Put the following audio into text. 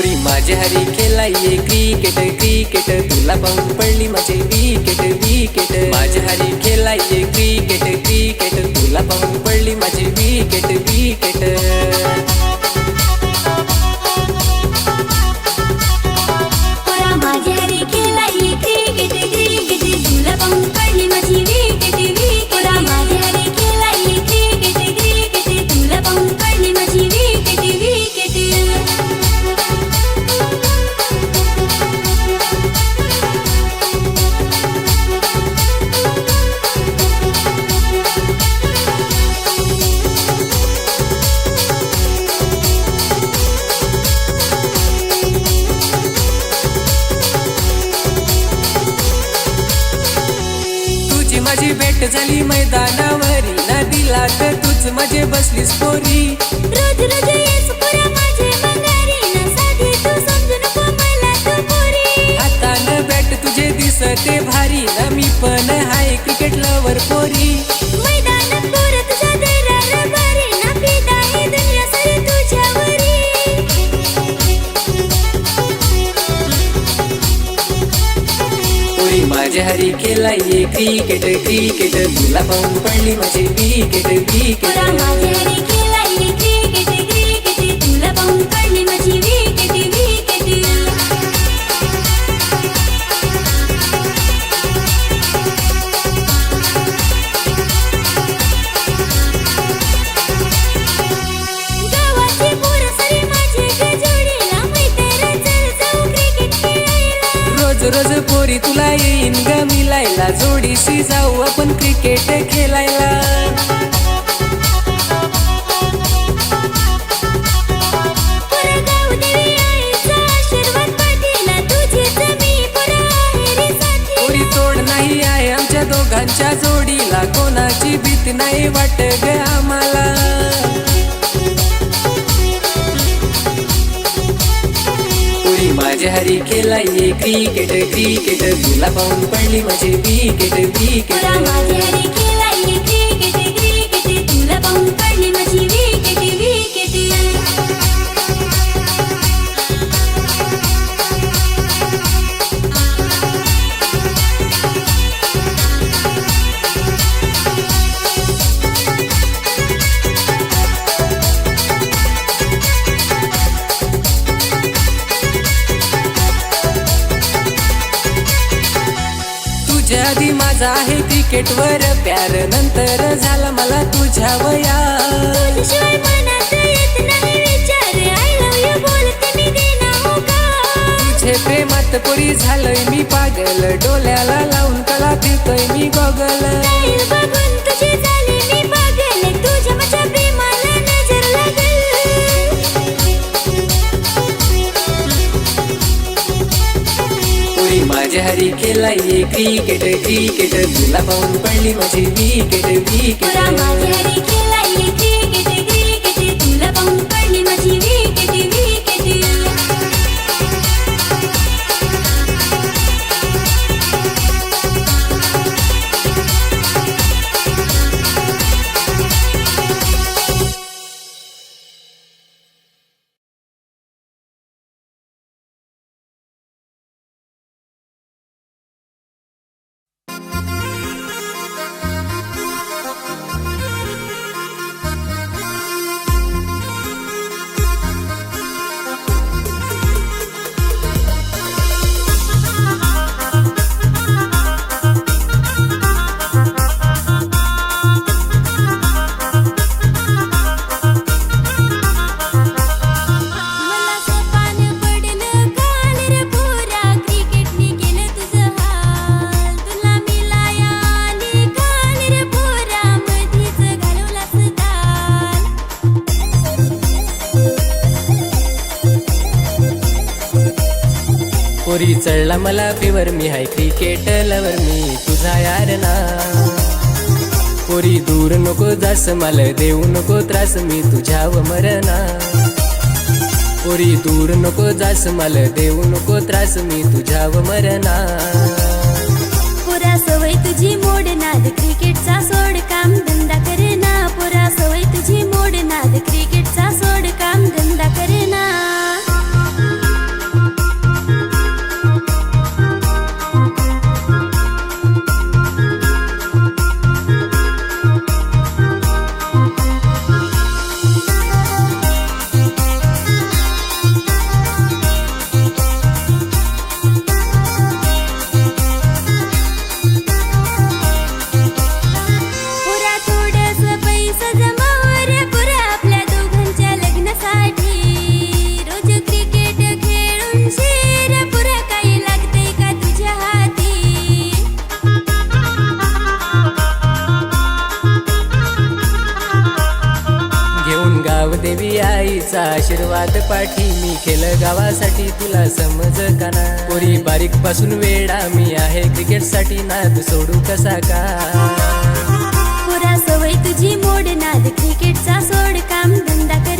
पोरी माझ्या Hari खेळाये cricket cricket, तुला पाहून पडली माझी विकेट विकेट। माझ्या हरी खेळाये क्रिकेट क्रिकेट, तुला पाहून पडली माझी विकेट विकेट। माझी भेट झाली मैदानावरी, नदीला तर तूच माझे बसलीस पोरी। रोज रोज येस पुरा माझे बंगारी, ना साधी तू समजू नको मला तू पोरी। हातानं बॅट तुझे दिसते भारी, ना मी पण हाय क्रिकेट लवर पोरी। मैदानात पोर तुझ्या देरार बारी, ना फिदा ही दुनिया सारी तुझ्यावरी। पोरी माझ्या हरी खेळाये क्रिकेट क्रिकेट, तुला पाहून पडली माझी विकेट विकेट। माझ्या हरी खेळाये क्रिकेट क्रिकेट, तुला पाहून पडली माझी विकेट विकेट। गावाची पोर सारी माझी गजोडीला, मैदानात चल जाऊ क्रिकेट खेळायला। रोज रोज पोरी तुला येईन ग मिलायला, जोडीशी जाऊ आपण क्रिकेट खेळायला। गाव देवी आईचा आशीर्वाद पाठीला, तुझीच मी पोर आहे रे साथी। पोरी तोड नाही आहे आमच्या दोघांच्या जोडीला, कोणाची भीती नाही वाट ग आम्हाला। पोरी माझ्या हरी खेळाये क्रिकेट क्रिकेट, तुला पाहून पडली माझी विकेट विकेट। माझ्या हरी खेळाये क्रिकेट क्रिकेट, तुला पाहून पडली माझी विकेट विकेट। तुझ्या आधी माझा आहे क्रिकेटवर प्यार, नंतर झाला मला तुझ्या वया। तुझ्याशिवाय मनात येत नाही विचार, आय लव्ह यू बोलते मी देना होकार। तुझे प्रेमात पोरी झालोय मी पागल, डोल्याला लावून कला फिरतोय मी गॉगल। स्टाईल बघून तुझी झाली मी पागल, तुझ्या माझ्या प्रेमाला नजर लागल। पोरी माझ्या हरी खेळाये क्रिकेट क्रिकेट, तुला पाहून पडली माझी विकेट विकेट। माझ्या हरी खेळाये क्रिकेट क्रिकेट, तुला पाहून पडली माझी विकेट विकेट। पोरी चढला मला फेवर, मी हाय क्रिकेट लवर, मी तुझा यार ना। पोरी दूर नको जास, मला देऊ नको त्रास, मी तुझ्याव मरना। पोरी दूर नको जास, मला देऊ नको त्रास, मी तुझ्याव मरना। पुरा सवय तुझी मोड नाद क्रिकेटचा सोड, काम धंदा करे ना। पुरा सवय तुझी मोड नाद क्रिकेटचा सोड, काम धंदा करे ना। आईचा आशीर्वाद पाठी मी केलं गावासाठी तुला समज का ना पोरी बारीक पासून वेडा मी आहे क्रिकेट साठी नाद सोडू कसा का पुरा सवय तुझी मोड नाद क्रिकेटचा सोड काम धंदा करे